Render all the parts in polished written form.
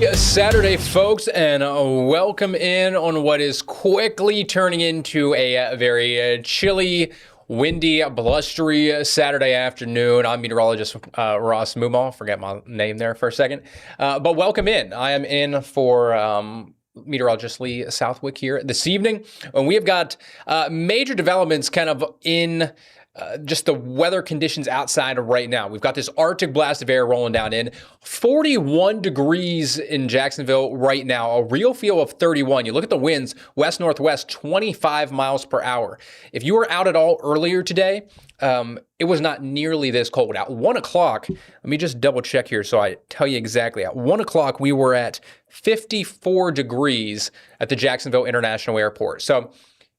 Saturday, folks, and welcome in on what is quickly turning into a very chilly, windy, blustery Saturday afternoon. I'm meteorologist Ross Mummah. Forget my name there for a second. But welcome in. I am in for meteorologist Lee Southwick here this evening. And we have got major developments kind of in just the weather conditions outside right now. We've got this Arctic blast of air rolling down in 41 degrees in Jacksonville right now, a real feel of 31. You look at the winds, west-northwest, 25 miles per hour. If you were out at all earlier today, it was not nearly this cold. At 1 o'clock, let me just double check here so I tell you exactly. At 1 o'clock, we were at 54 degrees at the Jacksonville International Airport. So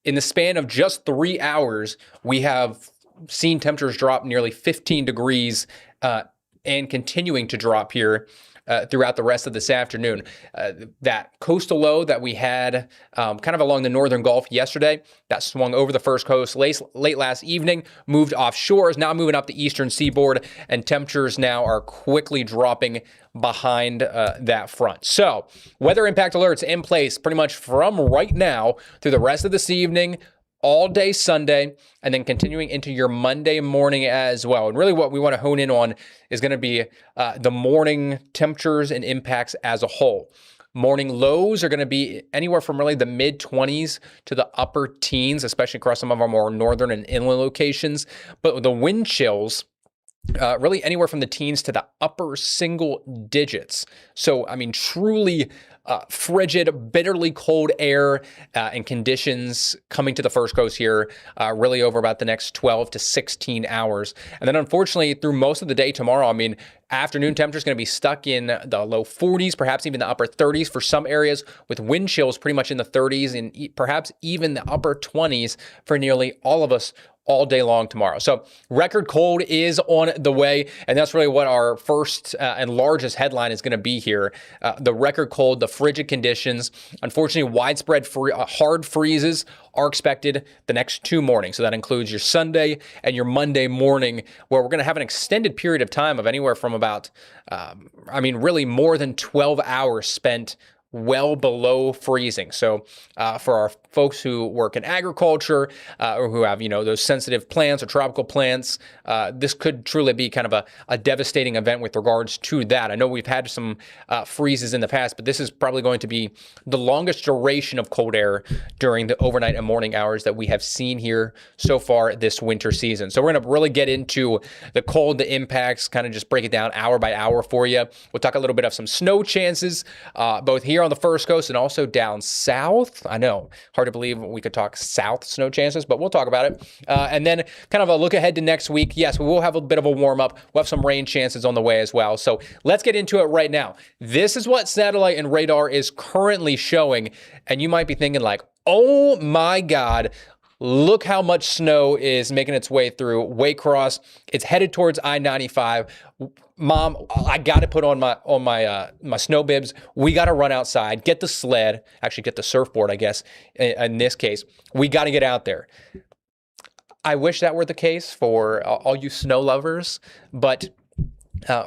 in the span of just 3 hours, we have seen temperatures drop nearly 15 degrees and continuing to drop here throughout the rest of this afternoon. That coastal low that we had kind of along the northern Gulf yesterday, that swung over the first coast late last evening, moved offshore, is now moving up the eastern seaboard, and temperatures now are quickly dropping behind that front. So weather impact alerts in place pretty much from right now through the rest of this evening, all day Sunday, and then continuing into your Monday morning as well. And really what we want to hone in on is going to be the morning temperatures and impacts as a whole. Morning lows are going to be anywhere from really the mid-20s to the upper teens, especially across some of our more northern and inland locations. But the wind chills, really anywhere from the teens to the upper single digits. So, I mean, truly frigid, bitterly cold air and conditions coming to the first coast here really over about the next 12 to 16 hours. And then unfortunately, through most of the day tomorrow, I mean, afternoon temperature is going to be stuck in the low 40s, perhaps even the upper 30s for some areas, with wind chills pretty much in the 30s and perhaps even the upper 20s for nearly all of us all day long tomorrow. So record cold is on the way, and that's really what our first and largest headline is going to be here. The record cold, the frigid conditions. Unfortunately, widespread hard freezes are expected the next 2 mornings. So that includes your Sunday and your Monday morning, where we're going to have an extended period of time of anywhere from about, really more than 12 hours spent well below freezing. So for our folks who work in agriculture or who have, those sensitive plants or tropical plants, this could truly be kind of a devastating event with regards to that. I know we've had some freezes in the past, but this is probably going to be the longest duration of cold air during the overnight and morning hours that we have seen here so far this winter season. So we're going to really get into the cold, the impacts, kind of just break it down hour by hour for you. We'll talk a little bit of some snow chances, both here on the first coast and also down south. I know, hard to believe we could talk south snow chances, but we'll talk about it. And then kind of a look ahead to next week. Yes, we will have a bit of a warm up. We'll have some rain chances on the way as well. So let's get into it right now. This is what satellite and radar is currently showing. And you might be thinking like, oh my God, look how much snow is making its way through Waycross. It's headed towards I-95. Mom, I got to put on my snow bibs. We got to run outside, get the sled, actually get the surfboard, I guess, in this case. We got to get out there. I wish that were the case for all you snow lovers, but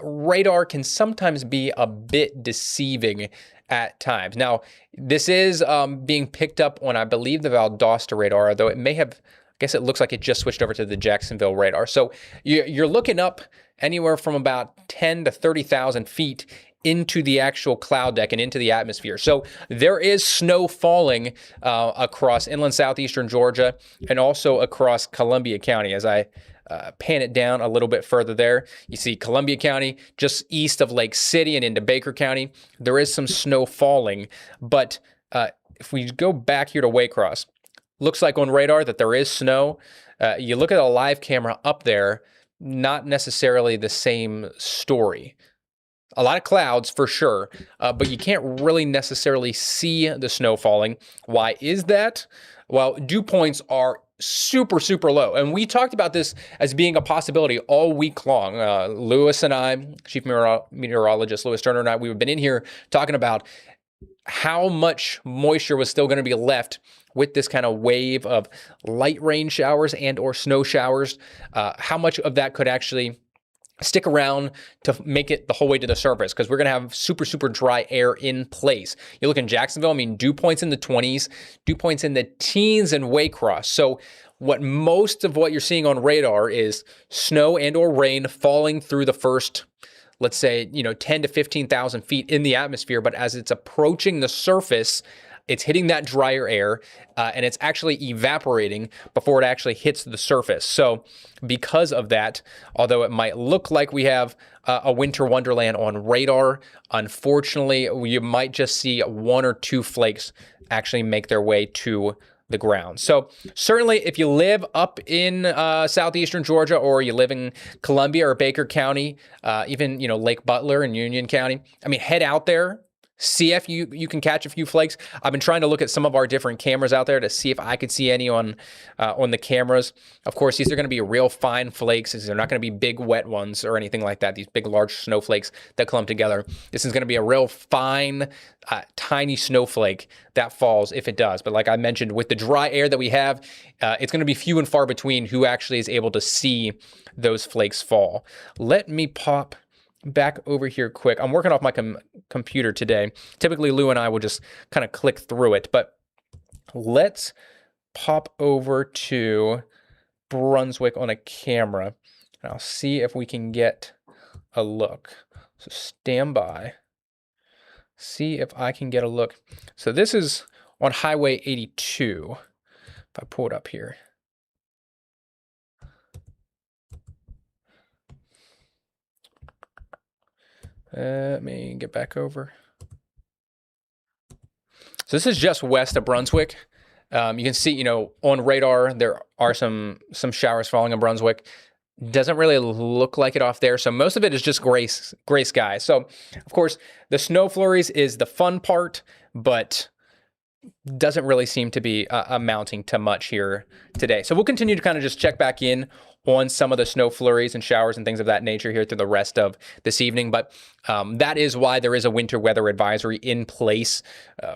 radar can sometimes be a bit deceiving at times. Now, this is being picked up on, I believe, the Valdosta radar, though it may have, I guess it looks like it just switched over to the Jacksonville radar. So you're looking up anywhere from about 10 to 30,000 feet into the actual cloud deck and into the atmosphere. So there is snow falling across inland southeastern Georgia and also across Columbia County. As I pan it down a little bit further there, you see Columbia County just east of Lake City and into Baker County. There is some snow falling, but if we go back here to Waycross, looks like on radar that there is snow. You look at a live camera up there, not necessarily the same story. A lot of clouds for sure, but you can't really necessarily see the snow falling. Why is that? Well, dew points are super, super low. And we talked about this as being a possibility all week long. Lewis and I, Chief Meteorologist Lewis Turner and I, we've been in here talking about how much moisture was still going to be left with this kind of wave of light rain showers and or snow showers. How much of that could actually stick around to make it the whole way to the surface, because we're going to have super, super dry air in place. You look in Jacksonville, I mean, dew points in the 20s, dew points in the teens in Waycross. So most of what you're seeing on radar is snow and or rain falling through the first, let's say, 10 to 15,000 feet in the atmosphere. But as it's approaching the surface, it's hitting that drier air, and it's actually evaporating before it actually hits the surface. So because of that, although it might look like we have a winter wonderland on radar, unfortunately, you might just see 1 or 2 flakes actually make their way to the ground. So certainly if you live up in southeastern Georgia, or you live in Columbia or Baker County, even Lake Butler and Union County, I mean, head out there. See if you can catch a few flakes. I've been trying to look at some of our different cameras out there to see if I could see any on the cameras. Of course, these are going to be real fine flakes. They're not going to be big wet ones or anything like that. These big large snowflakes that clump together. This is going to be a real fine, tiny snowflake that falls if it does. But like I mentioned, with the dry air that we have, it's going to be few and far between who actually is able to see those flakes fall. Let me pop back over here quick. I'm working off my computer today. Typically, Lou and I will just kind of click through it, but let's pop over to Brunswick on a camera, and I'll see if we can get a look. So stand by. See if I can get a look. So this is on Highway 82. If I pull it up here. Let me get back over. So this is just west of Brunswick. You can see, on radar, there are some showers falling in Brunswick. Doesn't really look like it off there. So most of it is just gray sky. So, of course, the snow flurries is the fun part, but doesn't really seem to be amounting to much here today. So we'll continue to kind of just check back in on some of the snow flurries and showers and things of that nature here through the rest of this evening. But that is why there is a winter weather advisory in place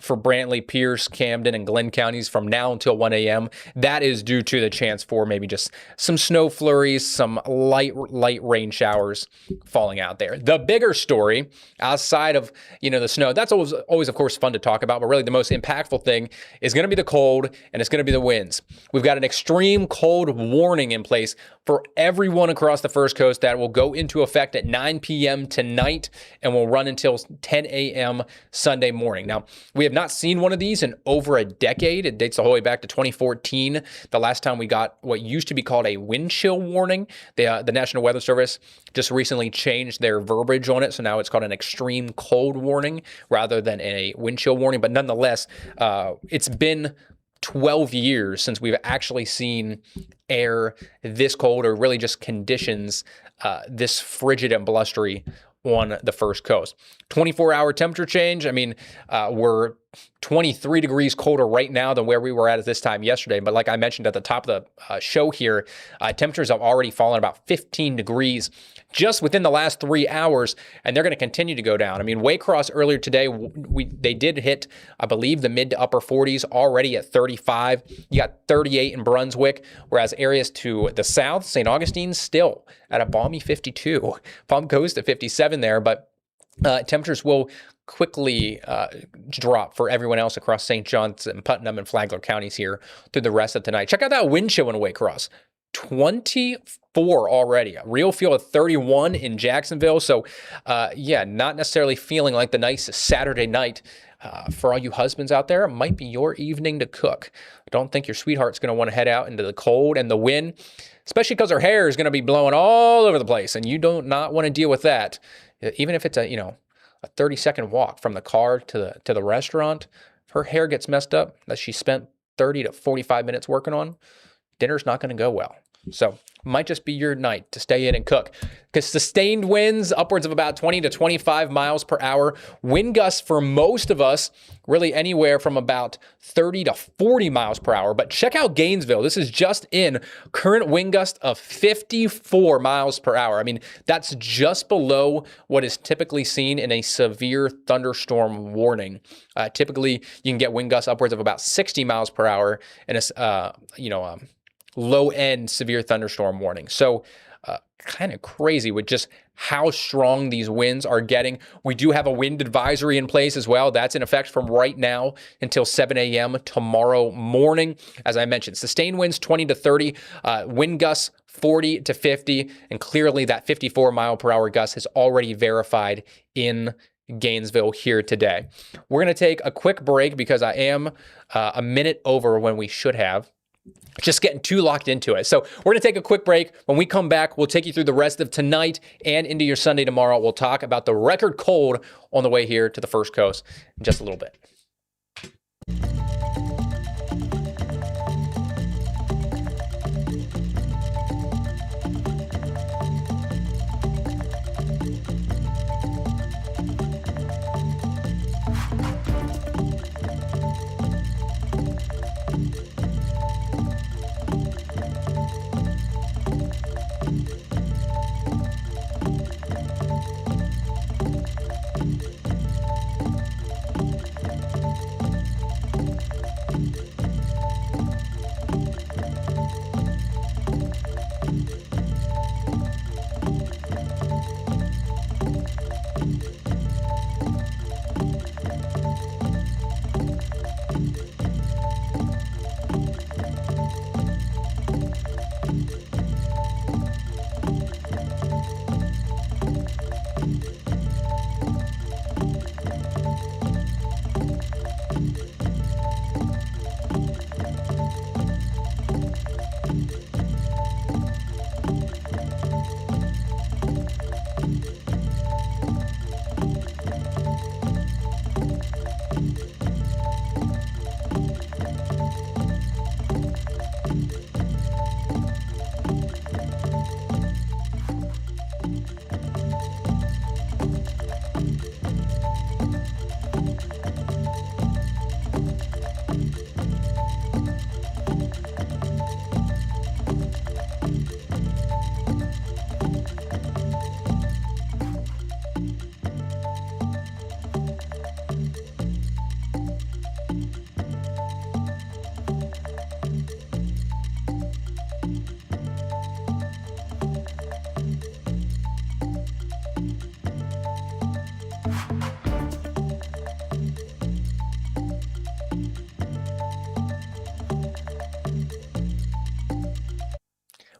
for Brantley, Pierce, Camden, and Glenn counties from now until 1 a.m. That is due to the chance for maybe just some snow flurries, some light rain showers falling out there. The bigger story outside of, the snow, that's always, of course, fun to talk about, but really the most impactful thing is going to be the cold, and it's going to be the winds. We've got an extreme cold warning in place for everyone across the First Coast that will go into effect at 9 p.m. tonight and will run until 10 a.m. Sunday morning. Now, we have not seen one of these in over a decade. It dates all the way back to 2014, the last time we got what used to be called a wind chill warning. The National Weather Service just recently changed their verbiage on it, so now it's called an extreme cold warning rather than a wind chill warning. But nonetheless, it's been 12 years since we've actually seen air this cold, or really just conditions this frigid and blustery on the First Coast. 24-hour temperature change. I mean, we're 23 degrees colder right now than where we were at this time yesterday. But like I mentioned at the top of the show here, temperatures have already fallen about 15 degrees just within the last 3 hours, and they're going to continue to go down. I mean, Waycross earlier today, they did hit, I believe, the mid to upper 40s already at 35. You got 38 in Brunswick, whereas areas to the south, St. Augustine, still at a balmy 52. Palm Coast at 57 there, but temperatures will quickly drop for everyone else across St. John's and Putnam and Flagler counties here through the rest of the night. Check out that wind chill in Waycross. 24 already. A real feel of 31 in Jacksonville. So, not necessarily feeling like the nice Saturday night. For all you husbands out there, it might be your evening to cook. Don't think your sweetheart's going to want to head out into the cold and the wind, especially because her hair is going to be blowing all over the place, and you do not want to deal with that. Even if it's a 30-second walk from the car to the restaurant, if her hair gets messed up that she spent 30 to 45 minutes working on, dinner's not going to go well. So might just be your night to stay in and cook, because sustained winds upwards of about 20 to 25 miles per hour. Wind gusts for most of us really anywhere from about 30 to 40 miles per hour. But check out Gainesville. This is just in current wind gust of 54 miles per hour. I mean, that's just below what is typically seen in a severe thunderstorm warning. Typically, you can get wind gusts upwards of about 60 miles per hour in a low-end severe thunderstorm warning. So kind of crazy with just how strong these winds are getting. We do have a wind advisory in place as well. That's in effect from right now until 7 a.m. tomorrow morning. As I mentioned, sustained winds 20 to 30, wind gusts 40 to 50, and clearly that 54 mile per hour gust has already verified in Gainesville here today. We're going to take a quick break because I am a minute over when we should have. Just getting too locked into it. So we're going to take a quick break. When we come back, we'll take you through the rest of tonight and into your Sunday tomorrow. We'll talk about the record cold on the way here to the First Coast in just a little bit.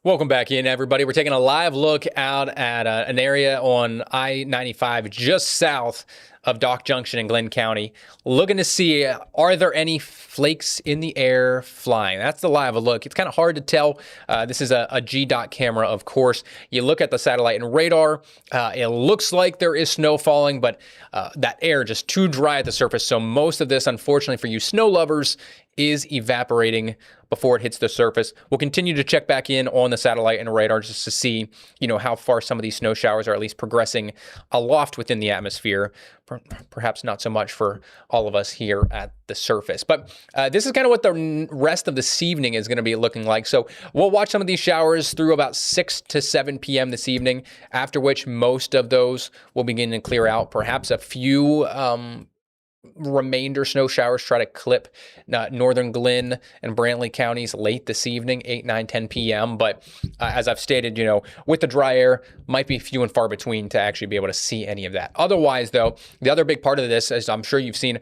Welcome back in, everybody. We're taking a live look out at an area on I-95 just south of Dock Junction in Glenn County, looking to see, are there any flakes in the air flying? That's the live look. It's kind of hard to tell. This is a GDOT camera, of course. You look at the satellite and radar, it looks like there is snow falling, but that air just too dry at the surface. So most of this, unfortunately for you snow lovers, is evaporating before it hits the surface. We'll continue to check back in on the satellite and radar just to see, how far some of these snow showers are at least progressing aloft within the atmosphere. Perhaps not so much for all of us here at the surface. But this is kind of what the rest of this evening is going to be looking like. So we'll watch some of these showers through about 6 to 7 p.m. this evening, after which most of those will begin to clear out. Perhaps a few remainder snow showers try to clip northern Glenn and Brantley counties late this evening, 8, 9, 10 p.m. But as I've stated, with the dry air, might be few and far between to actually be able to see any of that. Otherwise, though, the other big part of this, as I'm sure you've seen,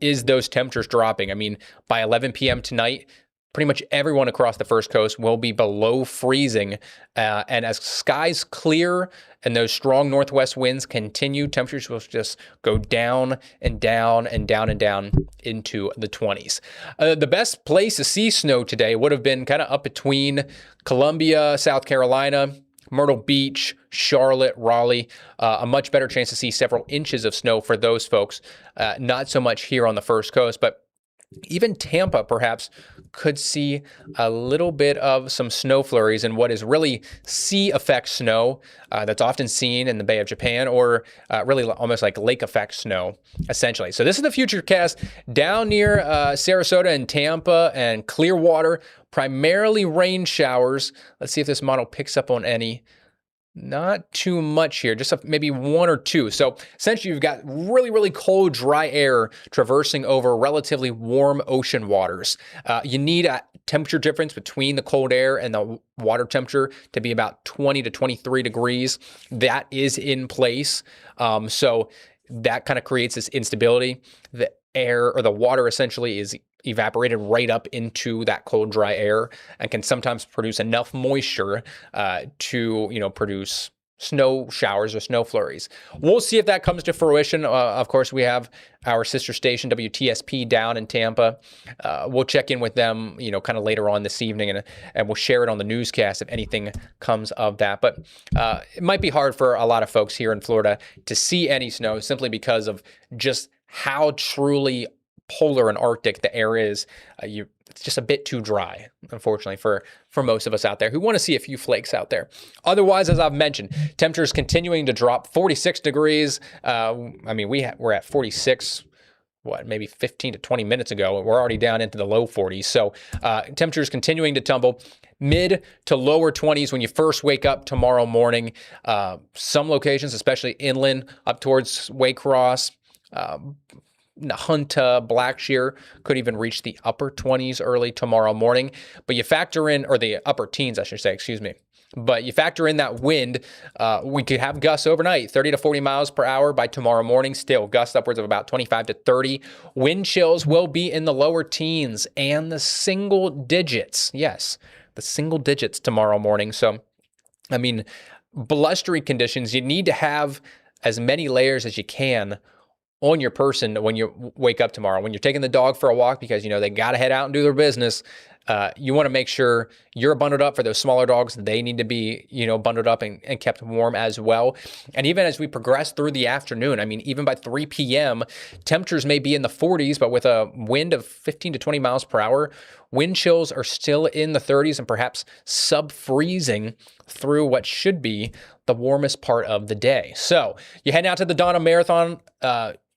is those temperatures dropping. I mean, by 11 p.m. tonight, pretty much everyone across the First Coast will be below freezing. And as skies clear and those strong northwest winds continue, temperatures will just go down and down and down and down into the 20s. The best place to see snow today would have been kind of up between Columbia, South Carolina, Myrtle Beach, Charlotte, Raleigh. A much better chance to see several inches of snow for those folks. Not so much here on the First Coast, but even Tampa perhaps could see a little bit of some snow flurries in what is really sea effect snow that's often seen in the Bay of Japan, or really almost like lake effect snow, essentially. So this is the futurecast down near Sarasota and Tampa and Clearwater, primarily rain showers. Let's see if this model picks up on any. Not too much here, just maybe 1 or 2. So essentially you've got really, really cold, dry air traversing over relatively warm ocean waters. You need temperature difference between the cold air and the water temperature to be about 20 to 23 degrees. That is in place. So that kind of creates this instability. The air or the water essentially is evaporated right up into that cold, dry air and can sometimes produce enough moisture to, produce snow showers or snow flurries. We'll see if that comes to fruition. Of course, we have our sister station, WTSP, down in Tampa. We'll check in with them, kind of later on this evening, and we'll share it on the newscast if anything comes of that. But it might be hard for a lot of folks here in Florida to see any snow simply because of just how truly polar and Arctic the air is. It's just a bit too dry, unfortunately, for most of us out there who want to see a few flakes out there. Otherwise, as I've mentioned, temperatures continuing to drop. 46 degrees. We're at 46, maybe 15 to 20 minutes ago. We're already down into the low 40s. So temperatures continuing to tumble. Mid to lower 20s when you first wake up tomorrow morning. Some locations, especially inland, up towards Waycross, Hunta, Blackshear, could even reach the upper 20s early tomorrow morning. But you factor in, or the upper teens, I should say, excuse me. But you factor in that wind, we could have gusts overnight, 30 to 40 miles per hour by tomorrow morning. Still, gusts upwards of about 25 to 30. Wind chills will be in the lower teens and the single digits. Yes, the single digits tomorrow morning. So, blustery conditions, you need to have as many layers as you can on your person when you wake up tomorrow. When you're taking the dog for a walk because, they got to head out and do their business, you want to make sure you're bundled up. For those smaller dogs, they need to be, bundled up and kept warm as well. And even as we progress through the afternoon, even by 3 p.m., temperatures may be in the 40s, but with a wind of 15 to 20 miles per hour, wind chills are still in the 30s and perhaps sub-freezing through what should be the warmest part of the day. So you head out to the Donna Marathon.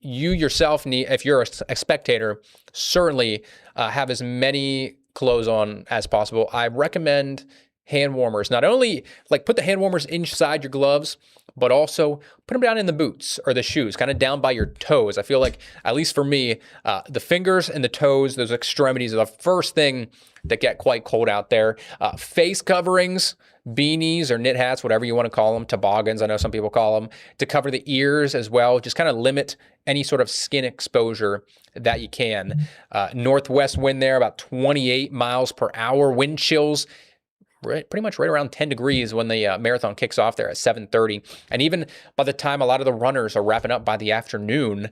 You yourself need, if you're a spectator, certainly have as many clothes on as possible. I recommend hand warmers. Not only put the hand warmers inside your gloves, but also put them down in the boots or the shoes, kind of down by your toes. I feel like, at least for me, the fingers and the toes, those extremities are the first thing that get quite cold out there. Face coverings, beanies or knit hats, whatever you want to call them, toboggans, I know some people call them, to cover the ears as well. Just kind of limit any sort of skin exposure that you can. Northwest wind there, about 28 miles per hour. Wind chills pretty much right around 10 degrees when the marathon kicks off there at 7:30. And even by the time a lot of the runners are wrapping up by the afternoon,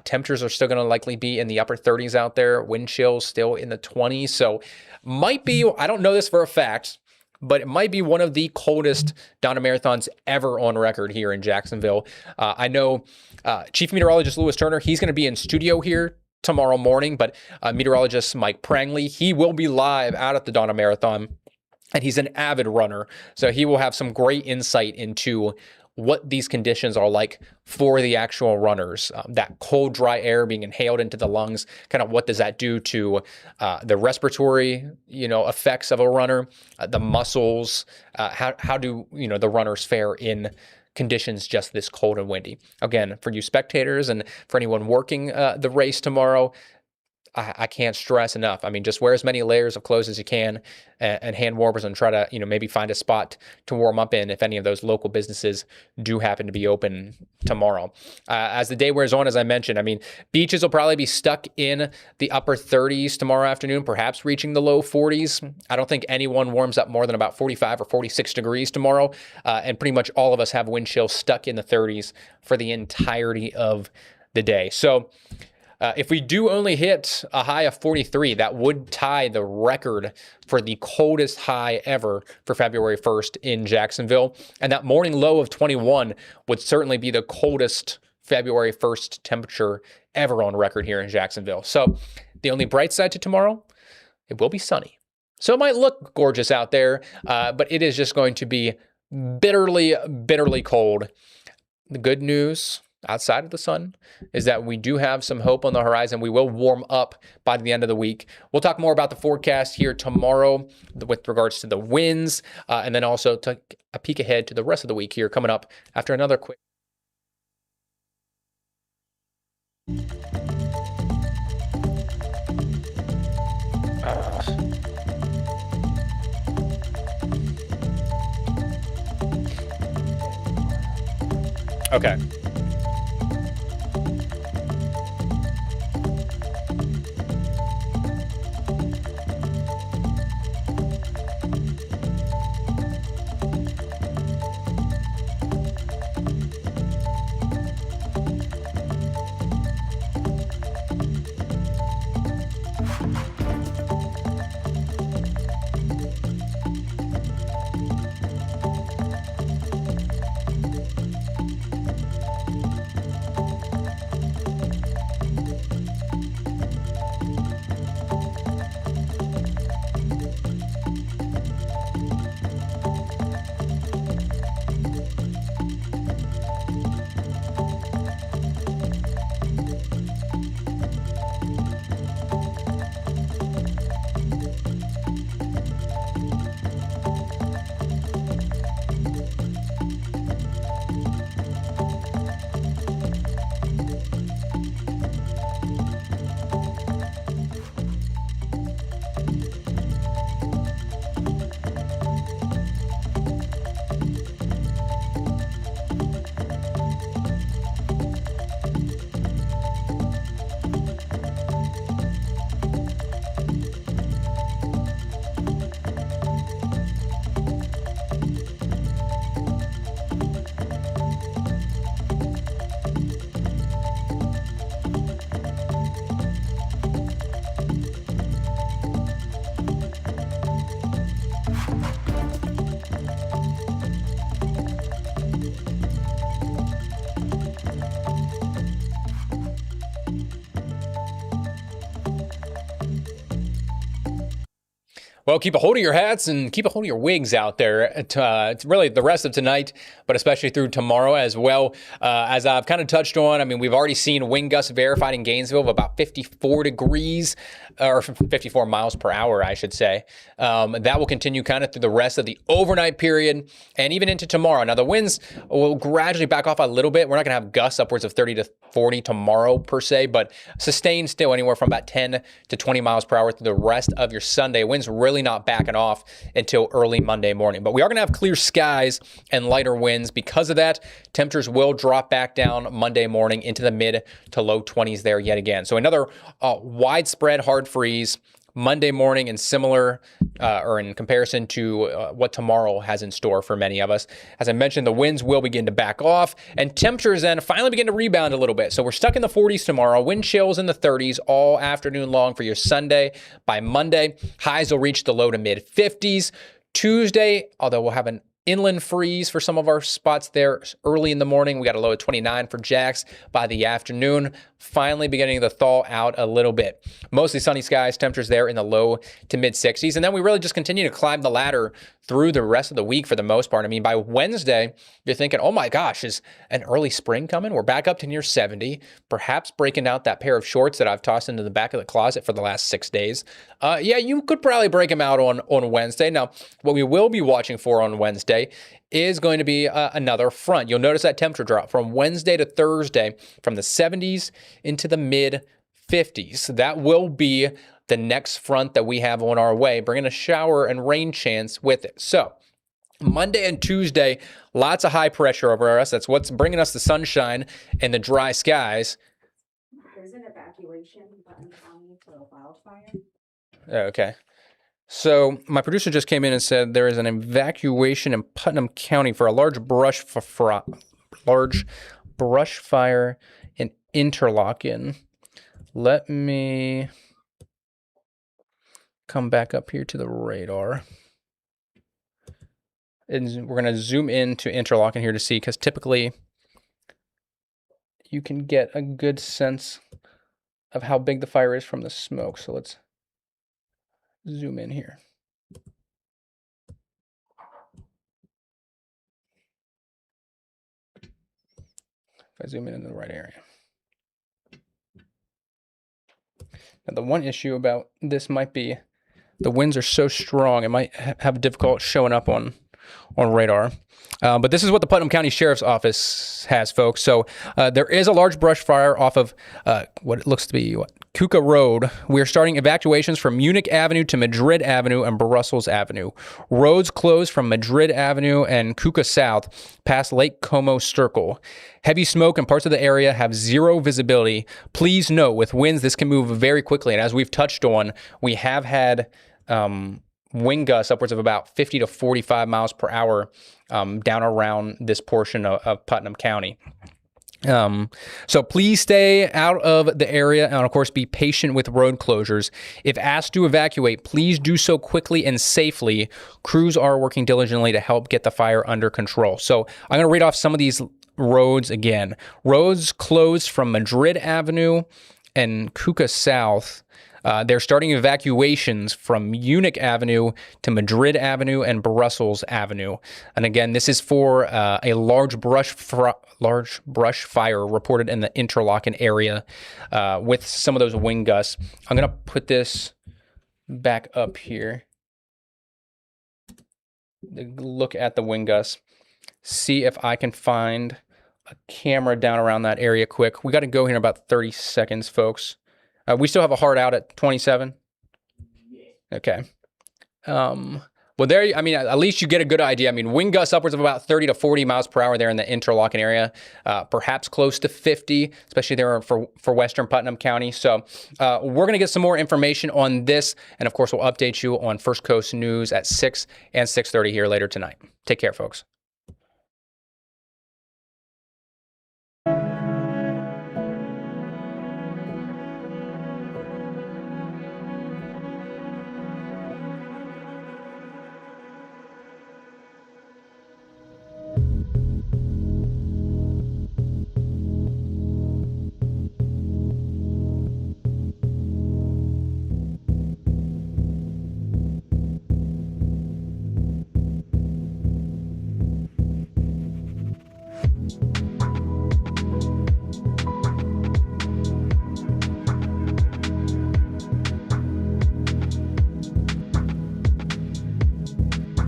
temperatures are still going to likely be in the upper 30s out there. Wind chills still in the 20s. So might be, I don't know this for a fact, but it might be one of the coldest Donna Marathons ever on record here in Jacksonville. I know Chief Meteorologist Lewis Turner, he's going to be in studio here tomorrow morning, but meteorologist Mike Prangley, he will be live out at the Donna Marathon, and he's an avid runner, so he will have some great insight into what these conditions are like for the actual runners. That cold, dry air being inhaled into the lungs, kind of what does that do to the respiratory, effects of a runner, the muscles, how do, the runners fare in conditions just this cold and windy. Again, for you spectators and for anyone working the race tomorrow, I can't stress enough. Just wear as many layers of clothes as you can and hand warmers, and try to, maybe find a spot to warm up in if any of those local businesses do happen to be open tomorrow. As the day wears on, as I mentioned, beaches will probably be stuck in the upper 30s tomorrow afternoon, perhaps reaching the low 40s. I don't think anyone warms up more than about 45 or 46 degrees tomorrow. And pretty much all of us have wind chill stuck in the 30s for the entirety of the day. So, if we do only hit a high of 43, that would tie the record for the coldest high ever for February 1st in Jacksonville. And that morning low of 21 would certainly be the coldest February 1st temperature ever on record here in Jacksonville. So the only bright side to tomorrow, it will be sunny. So it might look gorgeous out there, but it is just going to be bitterly, bitterly cold. The good news, outside of the sun, is that we do have some hope on the horizon. We will warm up by the end of the week. We'll talk more about the forecast here tomorrow with regards to the winds, and then also take a peek ahead to the rest of the week here coming up after another quick. Okay. Well, keep a hold of your hats and keep a hold of your wigs out there. It's really the rest of tonight, but especially through tomorrow as well. As I've kind of touched on, I mean, we've already seen wind gusts verified in Gainesville of about 54 degrees, or 54 miles per hour, I should say. That will continue kind of through the rest of the overnight period and even into tomorrow. Now, the winds will gradually back off a little bit. We're not going to have gusts upwards of 30 to 40 tomorrow per se, but sustained still anywhere from about 10 to 20 miles per hour through the rest of your Sunday. Winds really not backing off until early Monday morning. But we are going to have clear skies and lighter winds. Because of that, temperatures will drop back down Monday morning into the mid to low 20s there yet again. So another widespread hard freeze Monday morning, and similar or in comparison to what tomorrow has in store for many of us. As I mentioned, the winds will begin to back off and temperatures then finally begin to rebound a little bit. So we're stuck in the 40s tomorrow, wind chills in the 30s all afternoon long for your Sunday. By Monday, highs will reach the low to mid 50s. Tuesday, although we'll have an inland freeze for some of our spots there early in the morning. We got a low of 29 for Jax by the afternoon, finally beginning to thaw out a little bit. Mostly sunny skies, temperatures there in the low to mid 60s. And then we really just continue to climb the ladder through the rest of the week for the most part. I mean, by Wednesday, you're thinking, oh my gosh, is an early spring coming? We're back up to near 70, perhaps breaking out that pair of shorts that I've tossed into the back of the closet for the last 6 days. Yeah, you could probably break them out on Wednesday. Now, what we will be watching for on Wednesday is going to be another front. You'll notice that temperature drop from Wednesday to Thursday from the 70s into the mid 50s. That will be the next front that we have on our way, bringing a shower and rain chance with it. So Monday and Tuesday, lots of high pressure over us. That's what's bringing us the sunshine and the dry skies. There's an evacuation in Putnam County for a wildfire. Okay. So my producer just came in and said there is an evacuation in Putnam County for a large brush fire in Interlochen. Let me come back up here to the radar. And we're going to zoom in to Interlochen here to see, because typically you can get a good sense of how big the fire is from the smoke. So let's zoom in here. If I zoom in the right area. Now, the one issue about this might be the winds are so strong, it might have difficult showing up on radar. But this is what the Putnam County Sheriff's Office has, folks. So there is a large brush fire off of what it looks to be Kuka Road. We're starting evacuations from Munich Avenue to Madrid Avenue and Brussels Avenue. Roads closed from Madrid Avenue and Kuka South past Lake Como Circle. Heavy smoke and parts of the area have zero visibility. Please note, with winds, this can move very quickly. And as we've touched on, we have had wind gusts upwards of about 50 to 45 miles per hour down around this portion of Putnam County. So please stay out of the area and, of course, be patient with road closures. If asked to evacuate, please do so quickly and safely. Crews are working diligently to help get the fire under control. So I'm going to read off some of these roads again. Roads closed from Madrid Avenue and Kuka South. They're starting evacuations from Munich Avenue to Madrid Avenue and Brussels Avenue. And again, this is for a large brush fire reported in the Interlaken area with some of those wind gusts. I'm going to put this back up here. Look at the wind gusts. See if I can find a camera down around that area quick. We got to go here in about 30 seconds, folks. We still have a hard out at 27. Okay. Well, there, I mean, at least you get a good idea. I mean, wind gusts upwards of about 30 to 40 miles per hour there in the Interlaken area, perhaps close to 50, especially there for Western Putnam County. So we're going to get some more information on this. And of course, we'll update you on First Coast News at 6 and 6:30 here later tonight. Take care, folks.